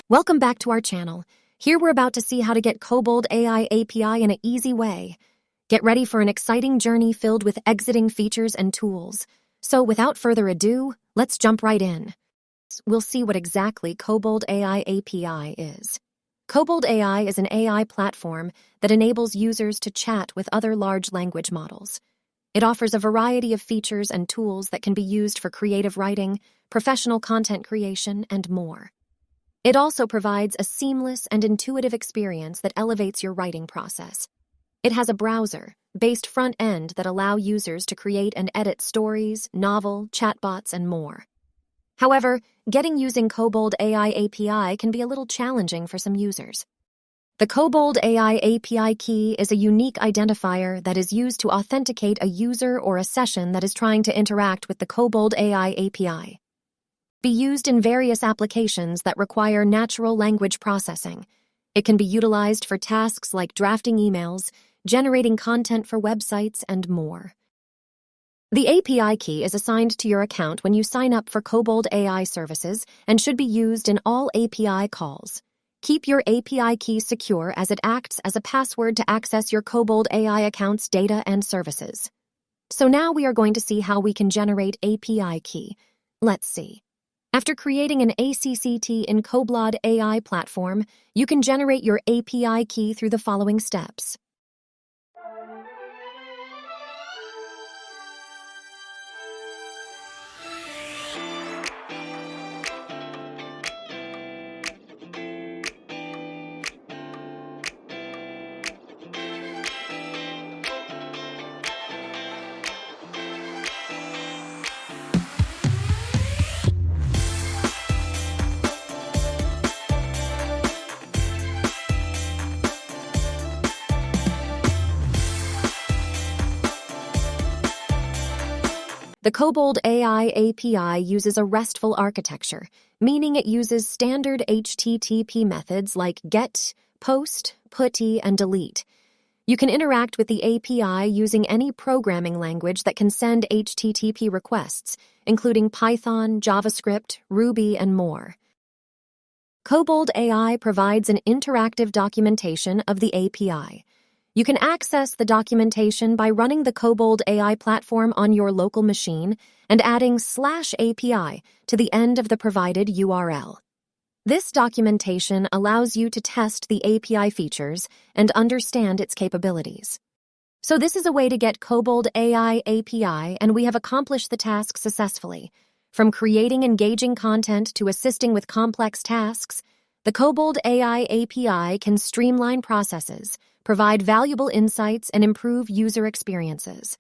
Welcome back to our channel. Here we're about to see how to get Kobold AI API in an easy way. Get ready for an exciting journey filled with exiting features and tools. So without further ado, let's jump right in. We'll see what exactly Kobold AI API is. Kobold AI is an AI platform that enables users to chat with other large language models. It offers a variety of features and tools that can be used for creative writing, professional content creation, and more. It also provides a seamless and intuitive experience that elevates your writing process. It has a browser-based front end that allows users to create and edit stories, novel, chatbots, and more. However, getting using Kobold AI API can be a little challenging for some users. The Kobold AI API key is a unique identifier that is used to authenticate a user or a session that is trying to interact with the Kobold AI API. Be used in various applications that require natural language processing. It can be utilized for tasks like drafting emails, generating content for websites, and more. The API key is assigned to your account when you sign up for Kobold AI services and should be used in all API calls. Keep your API key secure as it acts as a password to access your Kobold AI account's data and services. So now we are going to see how we can generate API key. Let's see. After creating an ACCT in Kobold AI platform, you can generate your API key through the following steps. The Kobold AI API uses a RESTful architecture, meaning it uses standard HTTP methods like GET, POST, PUTI, and DELETE. You can interact with the API using any programming language that can send HTTP requests, including Python, JavaScript, Ruby, and more. Kobold AI provides an interactive documentation of the API. You can access the documentation by running the Kobold AI platform on your local machine and adding /API to the end of the provided URL. This documentation allows you to test the API features and understand its capabilities. So this is a way to get Kobold AI API, and we have accomplished the task successfully. From creating engaging content to assisting with complex tasks, the Kobold AI API can streamline processes, provide valuable insights, and improve user experiences.